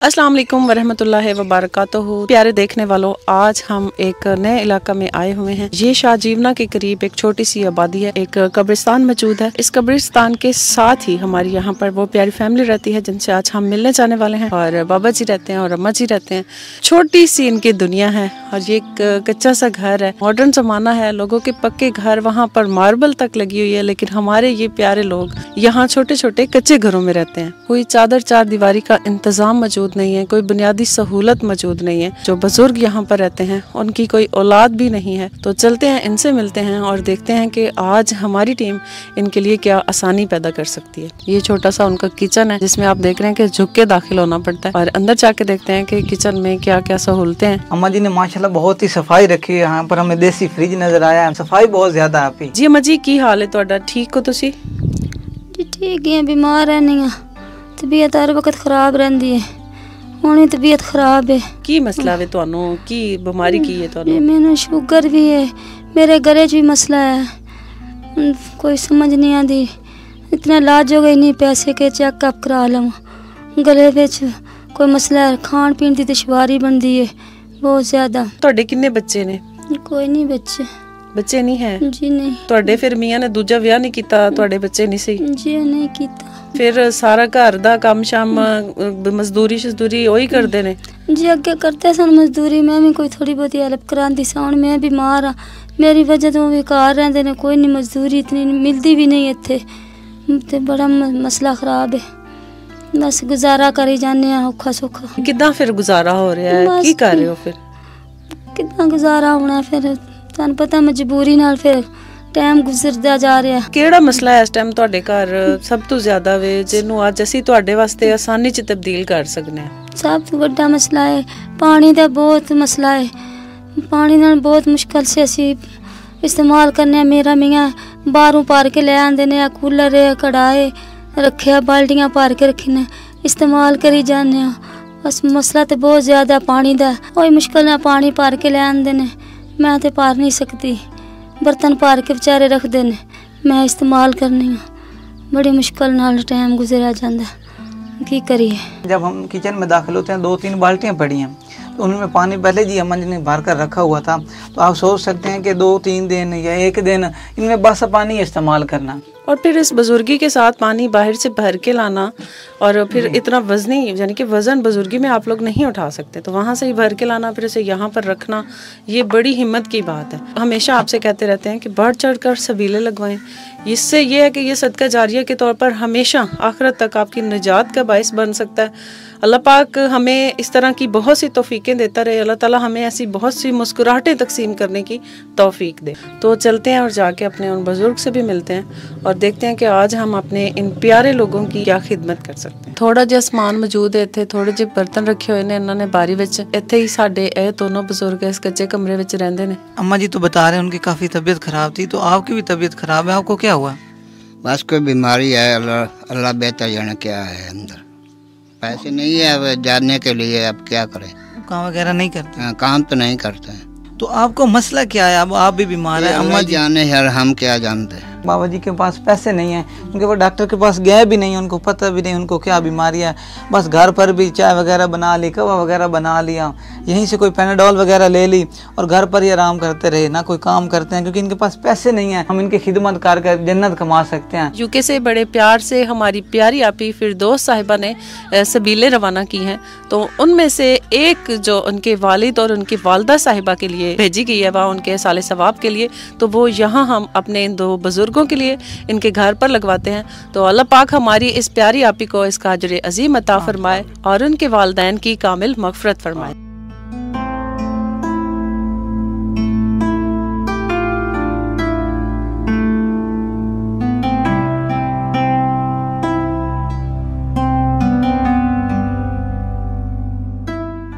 अस्सलाम वालेकुम वरहमतुल्लाहि वबरकातुहू। प्यारे देखने वालों, आज हम एक नए इलाका में आए हुए हैं। ये शाहजीवना के करीब एक छोटी सी आबादी है, एक कब्रिस्तान मौजूद है। इस कब्रिस्तान के साथ ही हमारी यहाँ पर वो प्यारी फैमिली रहती है जिनसे आज हम मिलने जाने वाले हैं। और बाबा जी रहते हैं और अम्मा जी रहते हैं। छोटी सी इनकी दुनिया है और ये एक कच्चा सा घर है। मॉडर्न जमाना है, लोगों के पक्के घर, वहाँ पर मार्बल तक लगी हुई है, लेकिन हमारे ये प्यारे लोग यहाँ छोटे छोटे कच्चे घरों में रहते हैं। कोई चादर चार दीवारी का इंतजाम मौजूद नहीं है, कोई बुनियादी सहूलत मौजूद नहीं है। जो बुजुर्ग यहाँ पर रहते हैं उनकी कोई औलाद भी नहीं है। तो चलते हैं, इनसे मिलते हैं और देखते हैं कि आज हमारी टीम इनके लिए क्या आसानी पैदा कर सकती है। ये छोटा सा उनका किचन है जिसमें आप देख रहे हैं कि झुक के दाखिल होना पड़ता है और अंदर जाके देखते हैं कि किचन में क्या क्या सहूलतें हैं। अम्मा जी ने माशाल्लाह बहुत ही सफाई रखी है। यहाँ पर हमें देसी फ्रिज नजर आया, सफाई बहुत ज्यादा है। आप जी अम्मा जी, की हाल है तुहाडा? ठीक हो तुसी? जी ठीक है, बीमार रहनी है, तबीयत हर वक्त खराब रहती है। हुण तबीयत खराब है। की मसला है तुहानू? की बीमारी की है तुहानू? मैंने शुगर भी है, मेरे गले च भी मसला है, कोई समझ नहीं आती। इतना इलाज हो गई नहीं, पैसे के चेकअप करा लवां। गले विच कोई मसला है, खान पीन की दुश्वारी बनती है बहुत ज्यादा। तुहाडे किन्ने बच्चे ने? कोई नहीं बच्चे नहीं है जी? नहीं। तुहाडे फिर मियां ने दूजा विआह नहीं कीता? तुहाडे बच्चे नहीं सी? जी नहीं कीता। फिर सारा घर दा काम शाम मजदूरी शजदूरी वही करते ने? जी अगे करते सन मजदूरी, मैं भी कोई थोड़ी बहुत हेल्प करांदी सा। हुण मैं बीमार हाँ, मेरी वजह तो भी घर रहंदे ने, कोई नहीं मजदूरी इतनी मिलती भी नहीं इत्थे, ते बड़ा मसला खराब है। बस गुजारा करी जाने औखा सौखा। किदां फिर गुजारा हो रहा है? की कर रहे हो फिर? किदां गुजारा होना, फिर तुहानू पता मजबूरी नाल फिर टाइम गुजरदा जा रहा है। केड़ा मसला है इस टाइम तुहाडे घर सब तो ज्यादा वे जिन्नू अज असीं तुहाडे वास्ते आसानी च तब्दील कर सकने हैं? सब तो बड़ा मसला है पानी का, बहुत मसला है। पानी नाल बहुत मुश्किल से असीं इस्तेमाल करने। मेरा मियाँ बाहरों भर के ले आंदे ने, कूलर कढ़ाए रखे, बाल्टियां भर के रखी ने, इस्तेमाल करी जाने। बस मसला तो बहुत ज्यादा पानी का, कोई मुश्किल ना पानी भर के ले आंदे ने, मैं तो भर नहीं सकती। बर्तन भर के बेचारे रखते ने, मैं इस्तेमाल करनी हूँ। बड़ी मुश्किल नाल टाइम गुजरा जाता, की करिए। जब हम किचन में दाखिल होते हैं, 2-3 बाल्टियाँ पड़ी हैं, तो उनमें पानी पहले जी अम्मा जी ने भर कर रखा हुआ था। तो आप सोच सकते हैं कि 2-3 दिन या 1 दिन इनमें बस पानी इस्तेमाल करना। और फिर इस बुजुर्गी के साथ पानी बाहर से भर के लाना, और फिर इतना वजनी, यानी कि वजन बुजुर्गी में आप लोग नहीं उठा सकते, तो वहाँ से ही भर के लाना, फिर इसे यहाँ पर रखना, ये बड़ी हिम्मत की बात है। हमेशा आपसे कहते रहते हैं कि बढ़ चढ़ कर सबीले लगवाएं। इससे ये है कि ये सदका जारिया के तौर पर हमेशा आखिरत तक आपकी निजात का बाइस बन सकता है। अल्लाह पाक हमें इस तरह की बहुत सी तौफीकें देता रहे। अल्लाह ताला हमें ऐसी बहुत सी मुस्कुराहटें तकसीम करने की तौफीक दे। तो चलते हैं और जाके अपने उन बुजुर्ग से भी मिलते हैं और देखते हैं कि आज हम अपने इन प्यारे लोगों की क्या खिदमत कर सकते हैं। थोड़ा जिहा समान मौजूद है इत्थे, थोड़े जे बर्तन रखे हुए ने इन्होंने बारी विच। इत्थे ही साडे ये दोनों बुजुर्ग इस कच्चे कमरे विच रहंदे ने। अम्मा जी तो बता रहे हैं उनकी काफ़ी तबीयत खराब थी, तो आपकी भी तबीयत खराब है, आपको क्या हुआ? बस कोई बीमारी है, अल्लाह बेहतर जाने क्या है। अंदर पैसे नहीं है अब जानने के लिए, अब क्या करें। काम वगैरह नहीं करते? काम तो नहीं करते हैं। तो आपको मसला क्या है? अब आप भी बीमार है। अम्मा जी जाने यार, हम क्या जानते हैं। बाबा जी के पास पैसे नहीं हैं, उनके पास डॉक्टर के पास गए भी नहीं, उनको पता भी नहीं उनको क्या बीमारी है। बस घर पर भी चाय वगैरह बना ली, कवा वगैरह बना लिया, यहीं से कोई पैनाडोल वगैरह ले ली और घर पर ही आराम करते रहे, ना कोई काम करते हैं क्योंकि इनके पास पैसे नहीं है। हम इनकी खिदमत कर जन्नत कमा सकते हैं। यूके से बड़े प्यार से हमारी प्यारी आपी फिरदौस साहिबा ने सबीले रवाना की हैं, तो उनमें से एक जो उनके वालिद और उनकी वालदा साहिबा के लिए भेजी गई है, वह उनके साले सवाब के लिए, तो वो यहाँ हम अपने इन 2 बुजुर्गों के लिए इनके घर पर लगवाते हैं। तो अल्लाह पाक हमारी इस प्यारी आपी को इसका अजर अजीम अता फरमाए और उनके वालिदैन की कामिल मगफरत फरमाए।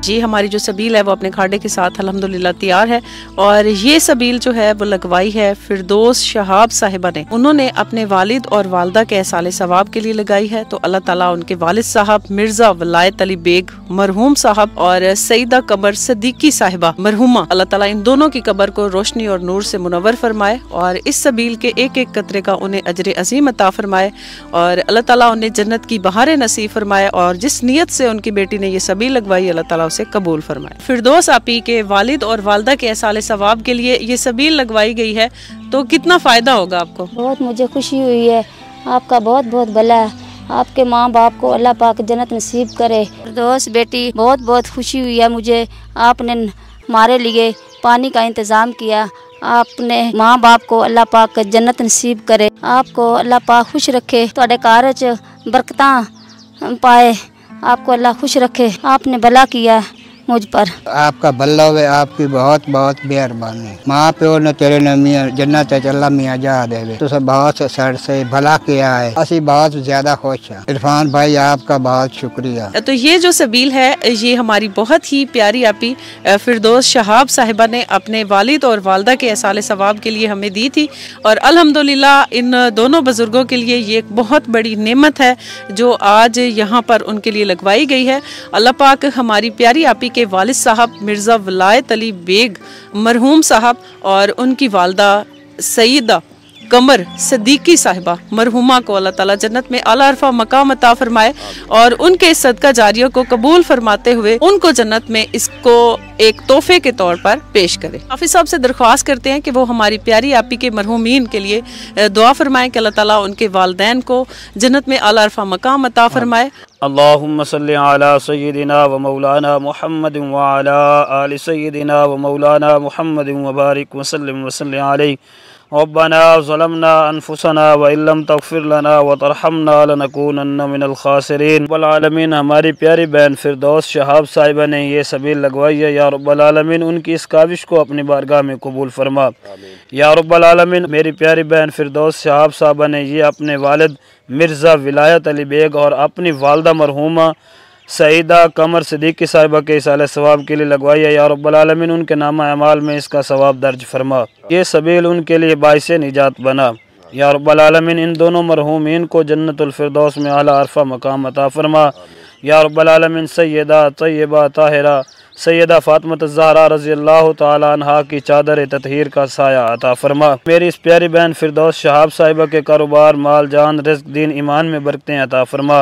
जी हमारी जो सबील है वो अपने खाड़े के साथ अल्हम्दुलिल्लाह तैयार है। और ये सबील जो है वो लगवाई है फिरदौस शहाब साहिबा ने। उन्होंने अपने वालिद और वालदा के एहसाले सवाब के लिए लगाई है। तो अल्लाह ताला उनके वालिद साहब मिर्जा वलायत अली बेग मरहूम साहब और सईदा कमर सदीकी साहिबा मरहूमा, अल्लाह ताला इन दोनों की कब्र को रोशनी और नूर से मुनव्वर फरमाए और इस सबील के एक एक कतरे का उन्हें अजर अजीम अता फरमाए और अल्लाह ताला उन्हें जन्नत की बहारें नसीब फरमाए और जिस नियत से उनकी बेटी ने ये सबील लगवाई अल्लाह ताला उसे कबूल फरमाए। फिरदौस आपी के वालिद और वालदा के एहसाले सवाब के लिए ये सबील लगवाई गई है, तो कितना फायदा होगा आपको? बहुत मुझे खुशी हुई है, आपका बहुत बहुत भला है, आपके माँ बाप को अल्लाह पाक जन्नत नसीब करे। फिरदौस बेटी बहुत बहुत खुशी हुई है मुझे, आपने हमारे लिए पानी का इंतज़ाम किया, आपने माँ बाप को अल्लाह पाक जन्नत नसीब करे, आपको अल्लाह पाक खुश रखे, तुहाडे घर च बरकतां पाए, आपको अल्लाह खुश रखे, आपने भला किया मुझ पर। आपका भला हुए, आपकी बहुत बहुत मेहरबानी। माँ प्यो ने तेरे ने मियाँ जन्नत अल्लाह मियाँ जा दे, तो सब बहुत सर से भला किया है, असी बहुत ज्यादा खुश हैं। इरफान भाई आपका बहुत शुक्रिया। तो ये जो सबील है ये हमारी बहुत ही प्यारी आपी फिरदौस शहाब साहिबा ने अपने वालिद और वालदा के एहसाले सवाब के लिए हमें दी थी और अल्हम्दुलिल्लाह इन दोनों बुजुर्गों के लिए ये एक बहुत बड़ी नेमत है जो आज यहाँ पर उनके लिए लगवाई गई है। अल्लाह पाक हमारी प्यारी आपी के वालिद साहब मिर्जा वलायत अली बेग मरहूम साहब और उनकी वालदा सईदा कमर सदीकी साहिबा मरहुमा को अल्लाह ताला जन्नत में आला अरफा मकाम अता फरमाए और उनके सदका जारियों को कबूल फरमाते हुए उनको जन्नत में इसको एक तोहफे के तौर पर पेश करे। हाफिज साहब से दरख्वास्त करते हैं कि वो हमारी प्यारी आपी के मरहूमीन के लिए दुआ फरमाएं कि अल्लाह ताला उनके वालदैन को जन्नत में आला अरफा मकाम अता फरमाए। अल्लाहुम्मा सल्ली अला सय्यिदिना व मौलाना मुहम्मद व अला आलि सय्यिदिना व मौलाना मुहम्मद व बारिक व सल्लिम व सल्लि अलैहि रब्बना ज़लमना अनफुसना व इल्लम तग़फिर लना व तरहमना लनकूनन्ना मिनल खासिरीन। रब्बल आलमीन हमारी प्यारी बहन फिरदौस शहाब साहिबा ने ये सबील लगवाई है, या रब्बल आलमीन उनकी इस काविश को अपनी बारगाह में कबूल फरमा। या रब्बल आलमीन मेरी प्यारी बहन फिरदौस शहाब साहिबा ने ये अपने वालिद मिर्ज़ा विलायत अली बेग और अपनी वालदा मरहूमा सईदा कमर सदीकी साहिबा के इसाले सवाब के लिए लगवाई है। या रब्बल आलमीन उनके नामा अमाल में इसका सवाब दर्ज फरमा, ये सबील उनके लिए बाइस निजात बना। या रब्बल आलमीन इन दोनों मरहूमीन को जन्नतुल फिरदौस में आला अरफा मकाम अता फरमा। या रब्बल आलमीन सैयदा तय्यबा ताहिरा सैयदा फातिमा ज़हरा रज़ी अल्लाह तआला अन्हा की चादर ततहीर का साया अता फरमा। मेरी इस प्यारी बहन फिरदौस शहाब साहिबा के कारोबार माल जान रिज़्क़ दीन ईमान में बरकतें अता फरमा।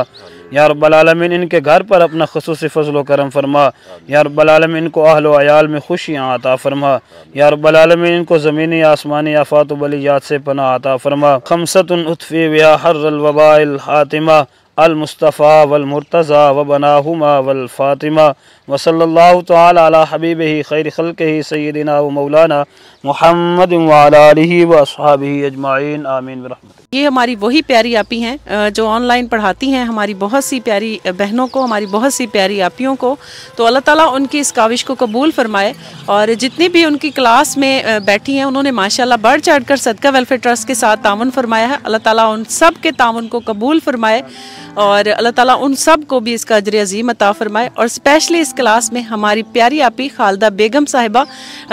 या रब्बल आलमीन इनके घर पर अपना खुसूसी फज़ल व करम फरमा। या रब्बल आलमीन इनको अहल व अयाल में खुशियाँ अता फरमा। या रब्बल आलमीन इनको ज़मीनी आसमानी आफ़ात व बलियात से पनाह अता फरमा। खमसतुन उतफ़ी व हर्रल वबाइल हातिमा अल मुस्तफ़ा वल मुर्तज़ा व बनाहुमा वल फ़ातिमा व सल्लल्लाहु तआला अला हबीबिही खैर खल्क़िही सय्यिदिना व मौलाना मुहम्मद व अला आलिही व अस्हाबिही अजमाइन आमीन बिरहमतिह। ये हमारी वही प्यारी आपी हैं जो ऑनलाइन पढ़ाती हैं हमारी बहुत सी प्यारी बहनों को, हमारी बहुत सी प्यारी आपियों को। तो अल्लाह ताला उनकी इस काविश को कबूल फरमाए और जितनी भी उनकी क्लास में बैठी हैं उन्होंने माशाल्लाह बढ़ चढ़ कर सदका वेलफेयर ट्रस्ट के साथ तावन फरमाया है। अल्लाह ताला उन सब के तावन को कबूल फरमाए और अल्लाह ताला उन सब को भी इसका अजर अजीम अता फरमाए। और स्पेशली इस क्लास में हमारी प्यारी आपी खालदा बेगम साहिबा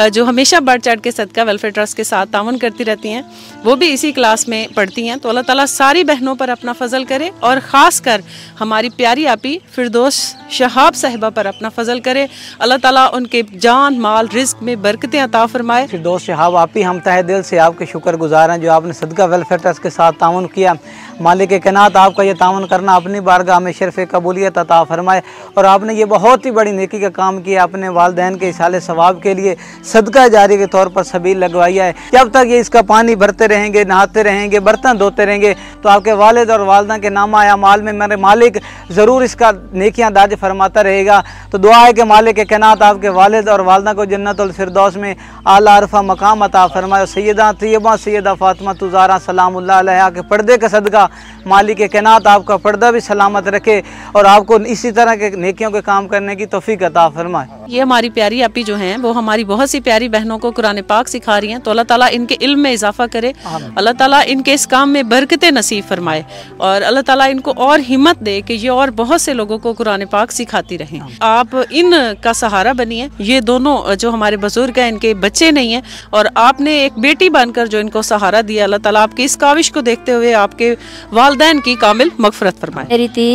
जो हमेशा बढ़ चढ़ के सदका वेलफेयर ट्रस्ट के साथ तावन करती रहती हैं, वो भी इसी क्लास में पढ़ती हैं। तो अल्लाह ताला सारी बहनों पर अपना फजल करे और ख़ास कर हमारी प्यारी आपी फिरदौस शहाब साहिबा पर अपना फजल करे। अल्लाह ताला उनके जान माल रिज़्क़ में बरकतें अता फरमाए। फिरदौस शहाब आपी हम तहे दिल से आपके शुक्रगुजार हैं जो आपने सदका वेलफेयर ट्रस्ट के साथ ताउन किया। मालिक कायनात आपका ये ताउन करना अपनी बारगाह में शर्फ कबूलियत अता फरमाए और आपने ये बहुत ही बड़ी नेकी का काम किया, अपने वालदैन के इसाले सवाब के लिए सदका जारी के तौर पर सबील लगवाई है। जब तक ये इसका पानी भरते रहेंगे, नहाते रहेंगे, बर्तन धोते रहेंगे तो आपके वालिद और वालदा के नामा अमाल में मेरे मालिक ज़रूर इसका नेकियां दर्ज फरमाता रहेगा। तो दुआ है कि मालिक कायनात आपके वालिद और वालदा को जन्नतुल फिरदौस में आला अरफा मकाम अता फरमाए। सैयदा तय्यबा सैयदा फातिमा ज़हरा सलामुल्लाह अलैहा के पर्दे का सदका मालिक कायनात आपका पर्दा भी सलामत रखे और आपको इसी तरह के नेकियों के काम करने की तौफीक अता फरमाए। ये हमारी प्यारी आपी जो हैं वो हमारी बहुत सी प्यारी बहनों को कुरान पाक सिखा रही हैं। तो अल्लाह ताला इनके इल्म में इजाफा करे, अल्लाह ताला इनके इस काम में बरकतें नसीब फरमाए और अल्लाह ताला इनको और हिम्मत दे कि ये और बहुत से लोगों को कुरान पाक सिखाती रहें। आप इनका सहारा बनिए। ये दोनों जो हमारे बुजुर्ग हैं इनके बच्चे नहीं हैं और आपने एक बेटी बनकर जो इनको सहारा दिया, अल्लाह ताला आपकी इस काविश को देखते हुए आपके वालिदैन की कामिल मगफरत फरमाए। मेरी धी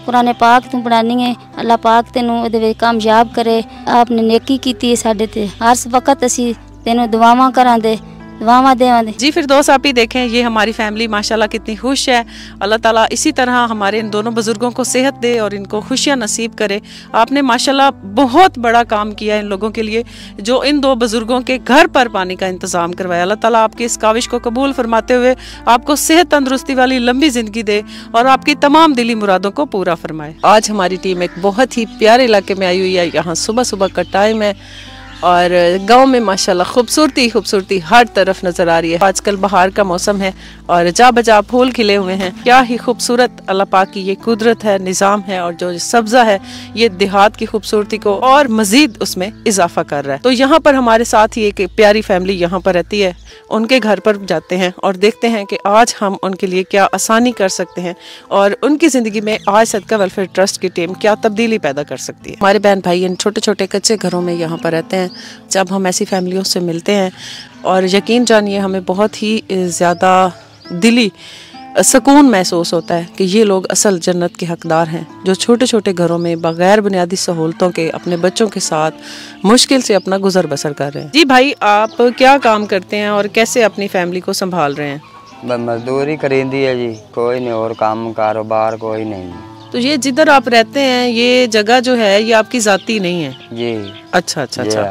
कुरान पाक तू पढ़ानी है, अल्लाह पाक तेनू ਇਹਦੇ ਵਿੱਚ ਕਾਮਯਾਬ करे। आपने नेकी कीती है साडे ते, हर वक्त असी तेनू दुआवां करांदे, दुआवां देवांदे। जी फिरदौस आप ही देखें, ये हमारी फैमिली माशाल्लाह कितनी खुश है। अल्लाह ताला इसी तरह हमारे इन दोनों बुजुर्गों को सेहत दे और इनको खुशियां नसीब करे। आपने माशाल्लाह बहुत बड़ा काम किया इन लोगों के लिए, जो इन दो बुजुर्गों के घर पर पानी का इंतजाम करवाया। अल्लाह ताला आपकी इस काविश को कबूल फरमाते हुए आपको सेहत तंदुरुस्ती वाली लंबी जिंदगी दे और आपकी तमाम दिली मुरादों को पूरा फरमाए। आज हमारी टीम एक बहुत ही प्यारे इलाके में आई हुई है। यहाँ सुबह सुबह का टाइम है और गांव में माशाल्लाह खूबसूरती खूबसूरती हर तरफ नजर आ रही है। आजकल बहार का मौसम है और जा बजा फूल खिले हुए हैं। क्या ही खूबसूरत अल्लाह पाक की ये कुदरत है, निज़ाम है और जो सब्जा है ये देहात की खूबसूरती को और मजीद उसमें इजाफा कर रहा है। तो यहाँ पर हमारे साथ ही एक प्यारी फैमिली यहाँ पर रहती है, उनके घर पर जाते हैं और देखते हैं कि आज हम उनके लिए क्या आसानी कर सकते हैं और उनकी ज़िंदगी में आज सदका वेलफेयर ट्रस्ट की टीम क्या तब्दीली पैदा कर सकती है। हमारे बहन भाई इन छोटे छोटे कच्चे घरों में यहाँ पर रहते हैं। जब हम ऐसी फैमिलियों से मिलते हैं और यकीन जानिए हमें बहुत ही ज़्यादा दिली सुकून महसूस होता है कि ये लोग असल जन्नत के हकदार हैं, जो छोटे छोटे घरों में बगैर बुनियादी सहूलतों के अपने बच्चों के साथ मुश्किल से अपना गुजर बसर कर रहे हैं। जी भाई, आप क्या काम करते हैं और कैसे अपनी फैमिली को संभाल रहे हैं? मजदूरी करीदी है जी, कोई नहीं और काम कारोबार कोई नहीं। तो ये जिधर आप रहते हैं ये जगह जो है ये आपकी जाती नहीं है? जी। अच्छा अच्छा अच्छा।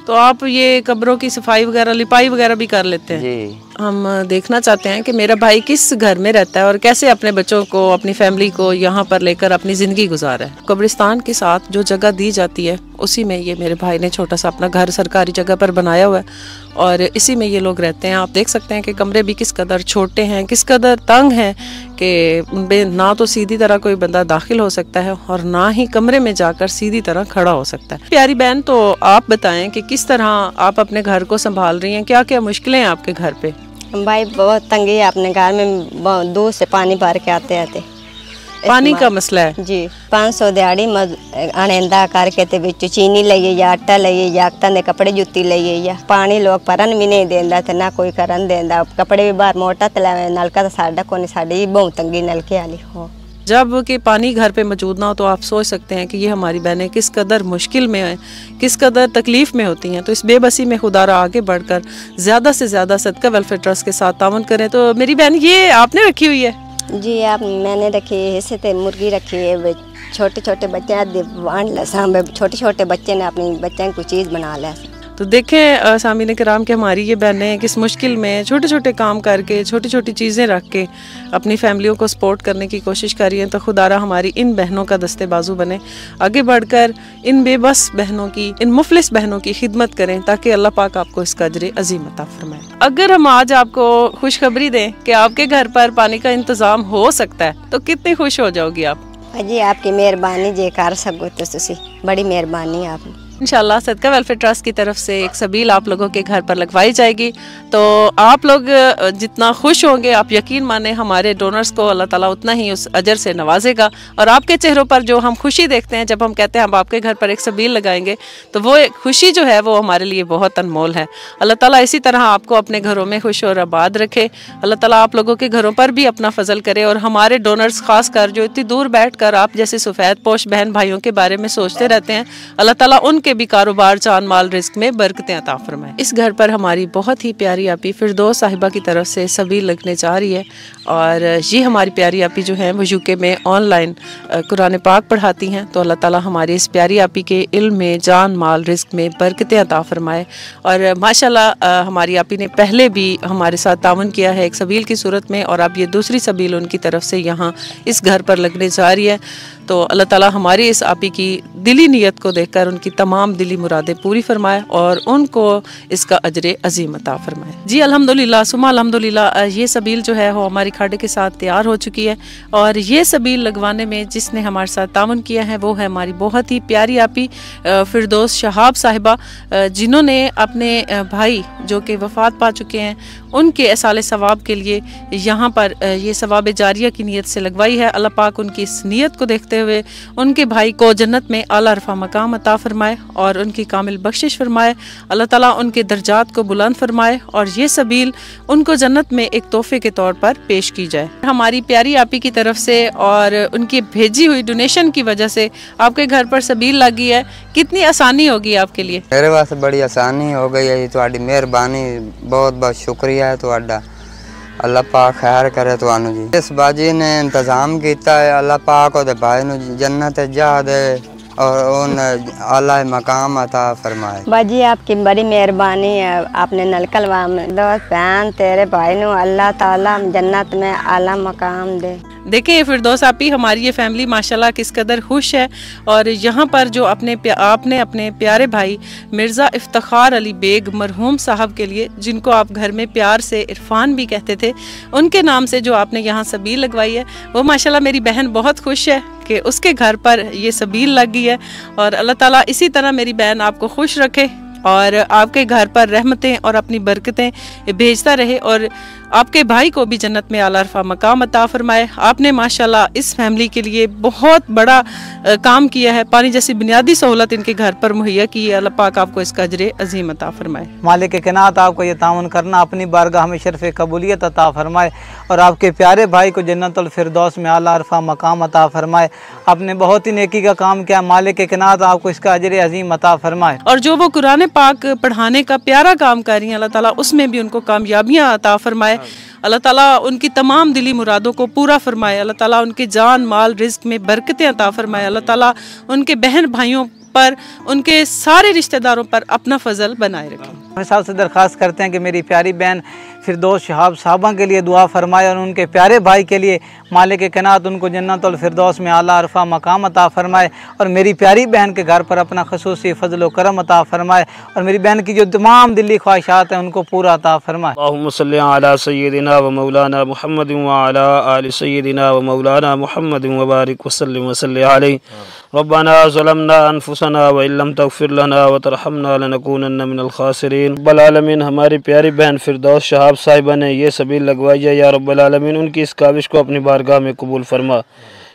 तो आप ये कब्रों की सफाई वगैरह लिपाई वगैरह भी कर लेते हैं? जी। हम देखना चाहते हैं कि मेरा भाई किस घर में रहता है और कैसे अपने बच्चों को, अपनी फैमिली को यहाँ पर लेकर अपनी ज़िंदगी गुजार है। कब्रिस्तान के साथ जो जगह दी जाती है उसी में ये मेरे भाई ने छोटा सा अपना घर सरकारी जगह पर बनाया हुआ है और इसी में ये लोग रहते हैं। आप देख सकते हैं कि कमरे भी किस कदर छोटे हैं, किस कदर तंग हैं कि उनमें ना तो सीधी तरह कोई बंदा दाखिल हो सकता है और ना ही कमरे में जाकर सीधी तरह खड़ा हो सकता है। प्यारी बहन, तो आप बताएं कि किस तरह आप अपने घर को संभाल रही हैं, क्या क्या मुश्किलें हैं आपके घर पे? भाई बहुत तंगी है अपने घर में, दूर से पानी भर के आते आते पानी का मसला है जी। 500 दिहाड़ी अनेंदा करके ते विच चीनी लईए या आटा लईए या दे कपड़े जुत्ती लईए या पानी लोग भरन भी नहीं देंदा ते ना कोई करन देंदा। कपड़े भी बाहर मोटा तलावे, नलका तो साडा कोनी, साडी बहुत तंगी नलके वाली हो। जब कि पानी घर पे मौजूद ना हो तो आप सोच सकते हैं कि ये हमारी बहनें किस कदर मुश्किल में हैं, किस कदर तकलीफ़ में होती हैं। तो इस बेबसी में खुदारा आगे बढ़कर ज़्यादा से ज़्यादा सदका वेलफेयर ट्रस्ट के साथ ताउन करें। तो मेरी बहन ये आपने रखी हुई है? जी आप मैंने रखी है, हिस्से ते मुर्गी रखी है। छोटे छोटे बच्चे सांभे, छोटे छोटे बच्चे ने अपनी बच्चे को चीज़ बना लिया। तो देखें सामीन कराम कि हमारी ये बहनें किस मुश्किल में छोटे छोटे काम करके, छोटी छोटी चीज़ें रख के अपनी फैमिलियों को सपोर्ट करने की कोशिश कर रही हैं। तो खुदारा हमारी इन बहनों का दस्ते बाजू बने, आगे बढ़कर इन बेबस बहनों की, इन मुफलिस बहनों की खिदमत करें ताकि अल्लाह पाक आपको इसका अजर अजीम अता फरमाए। अगर हम आज आपको खुशखबरी दें कि आपके घर पर पानी का इंतज़ाम हो सकता है तो कितनी खुश हो जाओगी आप? जी आपकी मेहरबानी जे कर सको तो तुसी, बड़ी मेहरबानी आपने। इंशाल्लाह सदका वेलफेयर ट्रस्ट की तरफ से एक सबील आप लोगों के घर पर लगवाई जाएगी। तो आप लोग जितना खुश होंगे, आप यकीन माने हमारे डोनर्स को अल्लाह ताला उतना ही उस अजर से नवाजेगा। और आपके चेहरों पर जो हम खुशी देखते हैं जब हम कहते हैं हम आपके घर पर एक सबील लगाएंगे, तो वो खुशी जो है वो हमारे लिए बहुत अनमोल है। अल्लाह ताला इसी तरह आपको अपने घरों में खुश और आबाद रखे। अल्लाह ताला आप लोगों के घरों पर भी अपना फजल करे और हमारे डोनर्स खास कर जो इतनी दूर बैठ कर आप जैसे सफ़ेद पोश बहन भाइयों के बारे में सोचते रहते हैं, अल्लाह ताला उनके भी कारोबार, जान माल, रिस्क में बरकतें अता फरमाए। इस घर पर हमारी बहुत ही प्यारी आपी फिरदौस साहिबा की तरफ से सबील लगने जा रही है और ये हमारी प्यारी आपी जो है वो यूके में ऑनलाइन कुरान पाक पढ़ाती हैं। तो अल्लाह ताला हमारी इस प्यारी आपी के इल्म में, जान माल, रिस्क में बरकतें अता फरमाए। और माशाल्लाह हमारी आपी ने पहले भी हमारे साथ तावन किया है एक सबील की सूरत में और अब ये दूसरी सबील उनकी तरफ से यहाँ इस घर पर लगने जा रही है। तो अल्लाह ताला हमारी इस आपी की दिली नीयत को देखकर उनकी तमाम दिली मुरादें पूरी फरमाए और उनको इसका अजर अजीम अता फरमाए। जी अल्हम्दुलिल्लाह सुमा अल्हम्दुलिल्लाह, ये सबील जो है वो हमारी खाड़े के साथ तैयार हो चुकी है और ये सबील लगवाने में जिसने हमारे साथ तावन किया है वो है हमारी बहुत ही प्यारी आपी फिरदौस शहाब साहिबा, जिन्होंने अपने भाई जो कि वफ़ात पा चुके हैं उनके एसाले सवाब के लिए यहाँ पर ये सवाब जारिया की नीयत से लगवाई है। अल्लाह पाक उनकी इस नीयत को देखते हुए उनके भाई को जन्नत में आला रफ़ा मकाम अता फरमाए और उनकी कामिल बख्शिश फरमाए। अल्लाह ताला उनके दर्जात को बुलंद फरमाए और ये सबील उनको जन्नत में एक तोहफे के तौर पर पेश की जाए। हमारी प्यारी आपी की तरफ से और उनकी भेजी हुई डोनेशन की वजह से आपके घर पर सबील लगी है, कितनी आसानी होगी आपके लिए? मेरे वास्ते बड़ी आसानी हो गई है, तुहाडी मेहरबानी, बहुत बहुत शुक्रिया है तुहाडा। अल्लाह पाक खैर करे तुहानू जी। इस बाजी ने इंतजाम किया है, अल्लाह पाक ओदे भाई नू जन्नत जा दे और उन आला मकाम अता फरमाए। बाजी आपकी बड़ी मेहरबानी है, आपने नलकलवा में दोस्त बहन तेरे भाई नू अल्लाह ताला जन्नत में आला मकाम दे। देखें फिरदौस आपी, हमारी ये फैमिली माशाल्लाह किस कदर खुश है और यहाँ पर जो आपने अपने प्यारे भाई मिर्ज़ा इफ्तिखार अली बेग मरहूम साहब के लिए, जिनको आप घर में प्यार से इरफान भी कहते थे, उनके नाम से जो आपने यहाँ सबील लगवाई है वो माशाल्लाह मेरी बहन बहुत खुश है कि उसके घर पर ये सबील लग गई है और अल्लाह ताला इसी तरह मेरी बहन आपको खुश रखे और आपके घर पर रहमतें और अपनी बरकतें भेजता रहे और आपके भाई को भी जन्नत में आला रफ़ा मकाम अता फरमाए। आपने माशाल्लाह इस फैमिली के लिए बहुत बड़ा काम किया है, पानी जैसी बुनियादी सहूलत इनके घर पर मुहैया की है। अल्लाह पाक आपको इसका अजर अजीम अता फरमाए। मालिक किनात आपको ये ताउन करना अपनी बारगाह में शर्फ कबूलियत अता फरमाए और आपके प्यारे भाई को जन्नतुल फिरदौस में आला रफ़ा मकाम अता फरमाए। आपने बहुत ही नेकी का काम किया, मालिक किनात आपको इसका अजर अजीम अता फरमाए। और जो वो कुरान पाक पढ़ाने का प्यारा काम कर रही हैं, अल्लाह ताला उसमें भी उनको कामयाबियाँ अता फरमाए। अल्लाह ताला उनकी तमाम दिली मुरादों को पूरा फरमाए। अल्लाह ताला उनके जान माल रिज्क में बरकतें अता फरमाए। अल्लाह ताला उनके बहन भाइयों पर, उनके सारे रिश्तेदारों पर अपना फजल बनाए रखें। साहब से दरख्वास्त करते हैं कि मेरी प्यारी बहन फिरदौस शहाब साहबा के लिए दुआ फरमाए और उनके प्यारे भाई के लिए मालिक किनात उनको जन्नतुल फिरदौस में आला रफ़ा मकाम अता फरमाए और मेरी प्यारी बहन के घर पर अपना खसूसी फजल व करम अता फरमाए और मेरी बहन की जो तमाम दिली ख्वाहिशात हैं उनको पूरा अता फरमाए। अल्लाहुम्मा सल्लि अला सय्यिदिना व मौलाना मुहम्मद व अला आलि सय्यिदिना व मौलाना मुहम्मद व बारिक व सल्लि अलैहि। रब्बना ज़लमना अनफुसना व इल्लम तग़फिर लना व तरहमना लनकूनन्ना मिनल खासिरीन। रब्बल आलमीन, हमारी प्यारी बहन फिरदौस शहाब साहिबा ने ये सबील लगवाई है, या रब्बल आलमीन उनकी इस काविश को अपनी बारगाह में कबूल फरमा।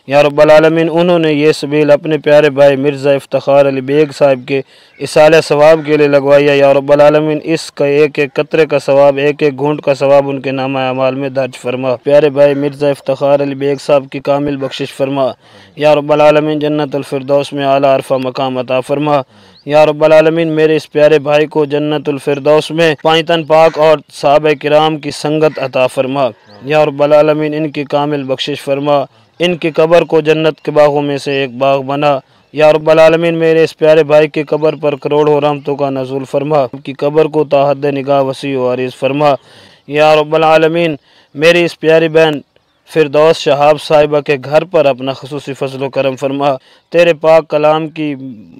या रब्बल आलमीन उन्होंने ये सबील अपने प्यारे भाई मिर्ज़ा इफ्तिखार अली बेग साहब के इसाले सवाब के लिए लगवाई है। या रब्बल आलमीन इसका एक एक कतरे का सवाब, एक एक घूंट का सवाब उनके नामा अमाल में दर्ज फरमा। प्यारे भाई मिर्ज़ा इफ्तिखार अली बेग साहब की कामिल बख्शिश फरमा। या रब्बल आलमीन जन्नतुल फिरदौस में आला अरफ़ा मकाम अता फरमा। या रब्बल आलमीन मेरे इस प्यारे भाई को जन्नतुल फिरदौस में पाइतन पाक और सहाबा किराम की संगत अता फरमा। या रब्बल आलमीन इनकी कामिल बख्शिश फरमा, इनकी कब्र को जन्नत के बागों में से एक बाग बना। या रब्बल आलमीन मेरे इस प्यारे भाई की कब्र पर करोड़ों रहमतों का नज़ूल फरमा, उनकी कब्र को ताहद निगाह वसी व अरीज़ फरमा। या रब्बल आलमीन मेरी इस प्यारी बहन फिरदौस शहाब साहिबा के घर पर अपना खसूसी फजल करम फरमा। तेरे पाक कलाम की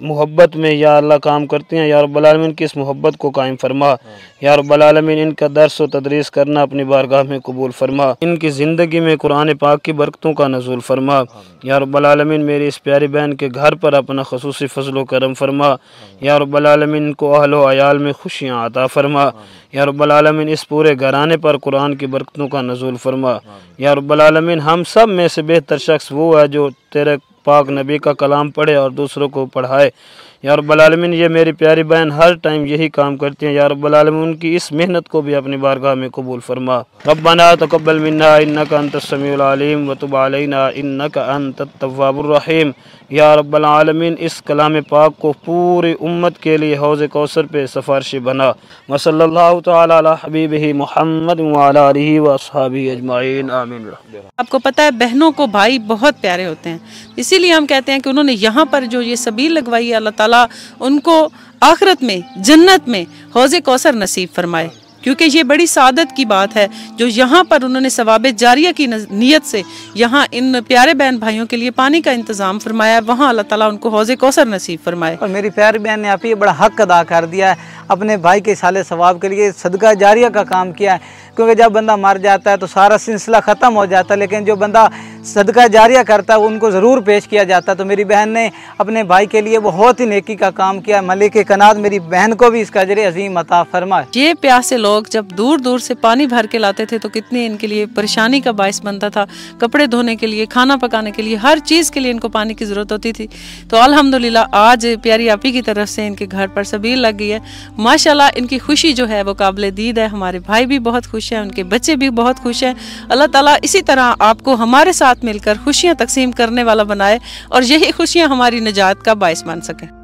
मोहब्बत में या अल्लाह काम करती हैं, या रब्बल आलमीन की इस मोहब्बत को कायम फरमा। या रब्बल आलमीन इनका दर्स व तदरीस करना अपनी बारगाह में कबूल फरमा। इनकी ज़िंदगी में कुरान पाक की बरकतों का नज़ूल फरमा। या रब्बल आलमीन मेरी इस प्यारी बहन के घर पर अपना खसूसी फजल करम फरमा। या रब्बल आलमीन को अहल व अयाल में खुशियाँ अता फरमा। या रब्बल आलमीन इस पूरे घराने पर कुरान की बरकतों का नज़ूल फरमा। या रब्बल आलमीन हम सब में से बेहतर शख्स वो है जो तेरे पाक नबी का कलाम पढ़े और दूसरों को पढ़ाए। या रब्बल आलमीन ये मेरी प्यारी बहन हर टाइम यही काम करती हैं। या रब्बल आलमीन उनकी इस मेहनत को भी अपनी बारगाह में कबूल फरमा। रब्बना तक़ब्बल मिन्ना इन्नका अंतस समीउल अलीम व तुब अलैना इन्नका अंतत तव्वाबुर रहीम। या रब्बल आलमीन इस कलाम पाक को पूरी उम्मत के लिए हौज़ कौसर पे सिफारिशी बना। व सल्लल्लाहु तआला अला हबीबिही मुहम्मद व अला आलिहि व अस्हाबिही अजमाइन आमीन। आपको पता है बहनों को भाई बहुत प्यारे होते हैं, इसीलिए हम कहते हैं कि उन्होंने यहाँ पर जो ये सबील लगवाई है, अल्लाह ताला उनको आखिरत में जन्नत में हौज़े कौसर नसीब फरमाए। क्योंकि ये बड़ी सादत की बात है जो यहाँ पर उन्होंने सवाब जारिया की नीयत से यहाँ इन प्यारे बहन भाइयों के लिए पानी का इंतजाम फरमाया है। वहाँ अल्लाह ताला उनको हौज़े कौसर नसीब फरमाए। और मेरी प्यारी बहन ने आप ये बड़ा हक अदा कर दिया है, अपने भाई के साले सवाब के लिए सदका जारिया का काम किया है। क्योंकि जब बंदा मर जाता है तो सारा सिलसिला ख़त्म हो जाता है, लेकिन जो बंदा सदका जारिया करता है उनको ज़रूर पेश किया जाता है। तो मेरी बहन ने अपने भाई के लिए बहुत ही नेकी का काम किया। मलिक कनात मेरी बहन को भी इसका अजर अजीम अता फरमाए। ये प्यासे लोग जब दूर दूर से पानी भर के लाते थे तो कितनी इनके लिए परेशानी का बायस बनता था। कपड़े धोने के लिए, खाना पकाने के लिए, हर चीज़ के लिए इनको पानी की ज़रूरत होती थी। तो अल्हम्दुलिल्लाह आज प्यारी आपी की तरफ से इनके घर पर सबील लग गई है। माशाल्लाह इनकी खुशी जो है वो काबिल दीद है। हमारे भाई भी बहुत खुश हैं, उनके बच्चे भी बहुत खुश हैं। अल्लाह ताला इसी तरह आपको हमारे साथ मिलकर खुशियाँ तकसीम करने वाला बनाए और यही खुशियाँ हमारी निजात का बायस बन सकें।